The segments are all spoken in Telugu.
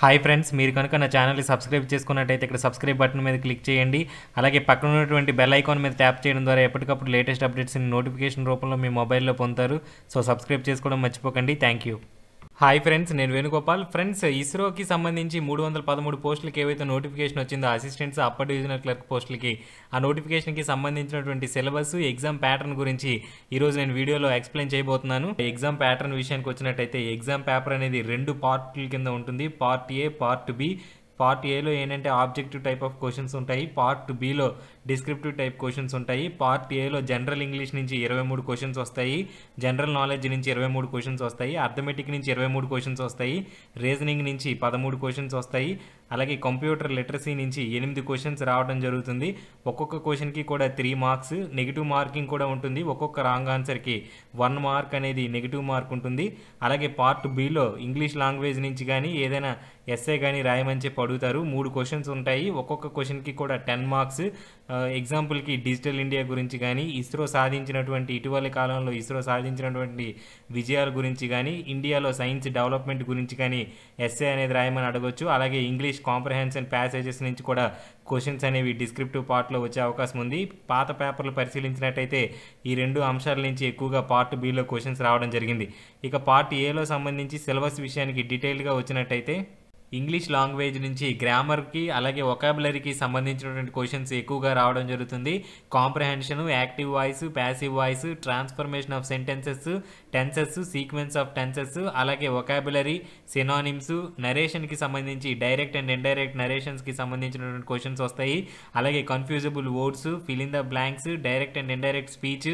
హాయ్ ఫ్రెండ్స్, మీరు కనుక నా ఛానల్ని సబ్స్క్రైబ్ చేసుకున్నట్టయితే ఇక్కడ సబ్స్క్రైబ్ బటన్ మీద క్లిక్ చేయండి. అలాగే పక్కన ఉన్నటువంటి బెల్ ఐకాన్ మీద ట్యాప్ చేయడం ద్వారా ఎప్పటికప్పుడు లేటెస్ట్ అప్డేట్స్ని నోటిఫికేషన్ రూపంలో మీ మొబైల్లో పొందుతారు. సో సబ్స్క్రైబ్ చేసుకోవడం మర్చిపోకండి. Thank you. హాయ్ ఫ్రెండ్స్, నేను వేణుగోపాల్. ఫ్రెండ్స్, ఇస్రోకి సంబంధించి 313 పోస్టులకి ఏవైతే నోటిఫికేషన్ వచ్చిందో అసిస్టెంట్స్ అప్పర్ డివిజనల్ క్లర్క్ పోస్టులకి, ఆ నోటిఫికేషన్కి సంబంధించినటువంటి సిలబస్, ఎగ్జామ్ ప్యాటర్న్ గురించి ఈరోజు నేను వీడియోలో ఎక్స్ప్లెయిన్ చేయబోతున్నాను. ఎగ్జామ్ ప్యాటర్న్ విషయానికి వచ్చినట్టయితే ఎగ్జామ్ పేపర్ అనేది 2 పార్ట్ల కింద ఉంటుంది. Part A, part B. Part ఏలో ఏంటంటే ఆబ్జెక్టివ్ టైప్ ఆఫ్ క్వశ్చన్స్ ఉంటాయి. పార్ట్ బిలో డిస్క్రిప్టివ్ టైప్ క్వశ్చన్స్ ఉంటాయి. పార్ట్ ఏలో జనరల్ ఇంగ్లీష్ నుంచి 23 క్వశ్చన్స్ వస్తాయి. జనరల్ నాలెడ్జ్ నుంచి 23 క్వశ్చన్స్ వస్తాయి. అర్థమెటిక్ నుంచి 23 క్వశ్చన్స్ వస్తాయి. రీజనింగ్ నుంచి 13 క్వశ్చన్స్ వస్తాయి. అలాగే కంప్యూటర్ లిటరసీ నుంచి 8 క్వశ్చన్స్ రావడం జరుగుతుంది. ఒక్కొక్క క్వశ్చన్కి కూడా 3 మార్క్స్. నెగిటివ్ మార్కింగ్ కూడా ఉంటుంది. ఒక్కొక్క రాంగ్ ఆన్సర్కి 1 మార్క్ అనేది నెగిటివ్ మార్క్ ఉంటుంది. అలాగే పార్ట్ బిలో ఇంగ్లీష్ లాంగ్వేజ్ నుంచి కానీ ఏదైనా ఎస్ఏ కానీ రాయమని చెప్పి అడుగుతారు. 3 క్వశ్చన్స్ ఉంటాయి. ఒక్కొక్క క్వశ్చన్కి కూడా 10 మార్క్స్. ఎగ్జాంపుల్కి డిజిటల్ ఇండియా గురించి కానీ, ఇస్రో సాధించినటువంటి ఇటీవలి కాలంలో ఇస్రో సాధించినటువంటి విజయాల గురించి కానీ, ఇండియాలో సైన్స్ డెవలప్మెంట్ గురించి కానీ ఎస్ఏ అనేది రాయమని అడగొచ్చు. అలాగే ఇంగ్లీష్ కాంప్రహెన్షన్ ప్యాసేజెస్ నుంచి కూడా క్వశ్చన్స్ అనేవి డిస్క్రిప్టివ్ పార్ట్లో వచ్చే అవకాశం ఉంది. పాత పేపర్లు పరిశీలించినట్టయితే ఈ 2 అంశాల నుంచి ఎక్కువగా పార్ట్ బిలో క్వశ్చన్స్ రావడం జరిగింది. ఇక పార్ట్ ఏలో సంబంధించి సిలబస్ విషయానికి డీటెయిల్గా వచ్చినట్టయితే ఇంగ్లీష్ లాంగ్వేజ్ నుంచి గ్రామర్కి అలాగే వొకాబులరీకి సంబంధించినటువంటి క్వశ్చన్స్ ఎక్కువగా రావడం జరుగుతుంది. Comprehension, active voice, passive voice, transformation of sentences, tenses, sequence of tenses, అలాగే వొకాబులరీ, సినానిమ్స్, నరేషన్కి సంబంధించి డైరెక్ట్ అండ్ ఇండైరెక్ట్ నరేషన్స్కి సంబంధించినటువంటి క్వశ్చన్స్ వస్తాయి. అలాగే confusable words, fill in the blanks, direct and indirect speech,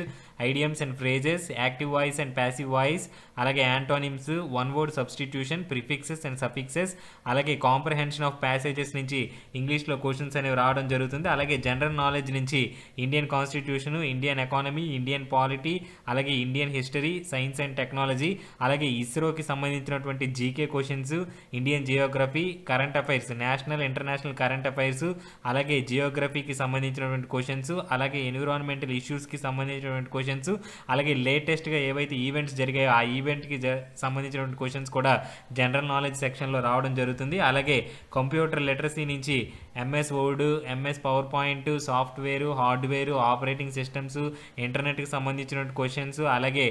idioms and phrases, active voice and passive voice, అలాగే antonyms, one word substitution, prefixes and suffixes, అలాగే కాంప్రహెన్షన్ ఆఫ్ ప్యాసేజెస్ నుంచి ఇంగ్లీష్లో క్వశ్చన్స్ అనేవి రావడం జరుగుతుంది. అలాగే జనరల్ నాలెడ్జ్ నుంచి Indian constitution, Indian economy, Indian polity, అలాగే Indian history, science and technology, అలాగే ఇస్రోకి సంబంధించినటువంటి GK questions, Indian geography, current affairs, national international current affairs, అలాగే జియోగ్రఫీకి సంబంధించినటువంటి క్వశ్చన్స్, అలాగే ఎన్విరాన్మెంటల్ ఇష్యూస్కి సంబంధించినటువంటి క్వశ్చన్స్, అలాగే లేటెస్ట్గా ఏవైతే ఈవెంట్స్ జరిగాయో ఆ ఈవెంట్కి సంబంధించినటువంటి క్వశ్చన్స్ కూడా జనరల్ నాలెడ్జ్ సెక్షన్లో రావడం జరుగుతుంది. అలాగే కంప్యూటర్ లిటరసీ నుంచి MS Word, MS PowerPoint, software, hardware, operating systems, ఇంటర్నెట్కి సంబంధించినటువంటి క్వశ్చన్స్, అలాగే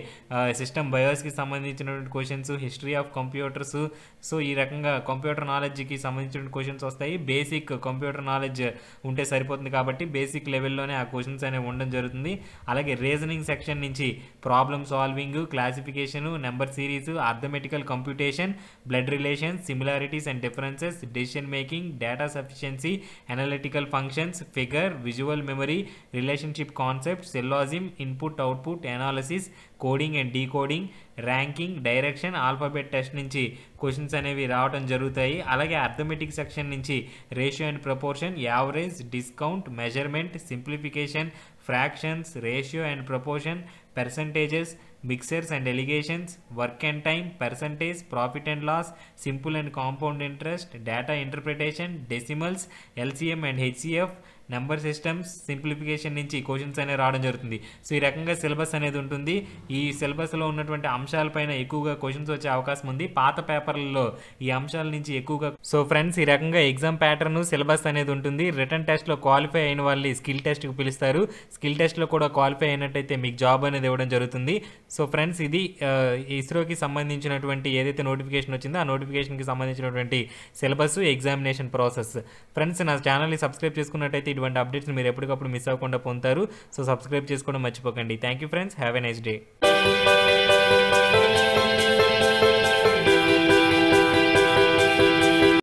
సిస్టమ్ బయోస్కి సంబంధించినటువంటి questions, history of computers. So ఈ రకంగా కంప్యూటర్ నాలెడ్జ్కి సంబంధించిన క్వశ్చన్స్ వస్తాయి. బేసిక్ కంప్యూటర్ నాలెడ్జ్ ఉంటే సరిపోతుంది కాబట్టి బేసిక్ లెవెల్లోనే ఆ క్వశ్చన్స్ అనేవి ఉండడం జరుగుతుంది. అలాగే రీజనింగ్ సెక్షన్ నుంచి problem solving, classification, number series, arithmetical computation, blood relations, similarities and differences, decision making, data sufficiency, analytical functions, figure, visual memory, relationship concept, syllogism, input output analysis, coding and decoding, ranking, direction, alphabet test నుంచి క్వశ్చన్స్ అనేవి రావడం జరుగుతాయి. అలాగే అర్థమెటిక్ సెక్షన్ నుంచి ratio and proportion, average, discount, measurement, simplification, fractions, ratio and proportion, percentages, mixers and allegations, work and time, percentage, profit and loss, simple and compound interest, data interpretation, decimals, LCM and HCF, number systems, simplification నుంచి క్వశ్చన్స్ అనేవి రావడం జరుగుతుంది. సో ఈ రకంగా సిలబస్ అనేది ఉంటుంది. ఈ సిలబస్లో ఉన్నటువంటి అంశాలపైన ఎక్కువగా క్వశ్చన్స్ వచ్చే అవకాశం ఉంది. పాత పేపర్లలో ఈ అంశాల నుంచి ఎక్కువగా. సో ఫ్రెండ్స్, ఈ రకంగా ఎగ్జామ్ ప్యాటర్న్, సిలబస్ అనేది ఉంటుంది. రిటర్న్ టెస్ట్లో క్వాలిఫై అయిన వాళ్ళని స్కిల్ టెస్ట్కి పిలుస్తారు. స్కిల్ టెస్ట్లో కూడా క్వాలిఫై అయినట్టయితే మీకు జాబ్ అనేది ఇవ్వడం జరుగుతుంది. సో ఫ్రెండ్స్, ఇది ఇస్రోకి సంబంధించినటువంటి ఏదైతే నోటిఫికేషన్ వచ్చిందో ఆ నోటిఫికేషన్కి సంబంధించినటువంటి సిలబస్, ఎగ్జామినేషన్ ప్రాసెస్. ఫ్రెండ్స్, నా ఛానల్ని సబ్స్క్రైబ్ చేసుకున్నట్టయితే ఇటువంటి అప్డేట్స్ మీరు ఎప్పటికప్పుడు మిస్ అవ్వకుండా పొందుతారు. సో సబ్స్క్రైబ్ చేసుకోవడం మర్చిపోకండి. Thank you friends, have a nice day.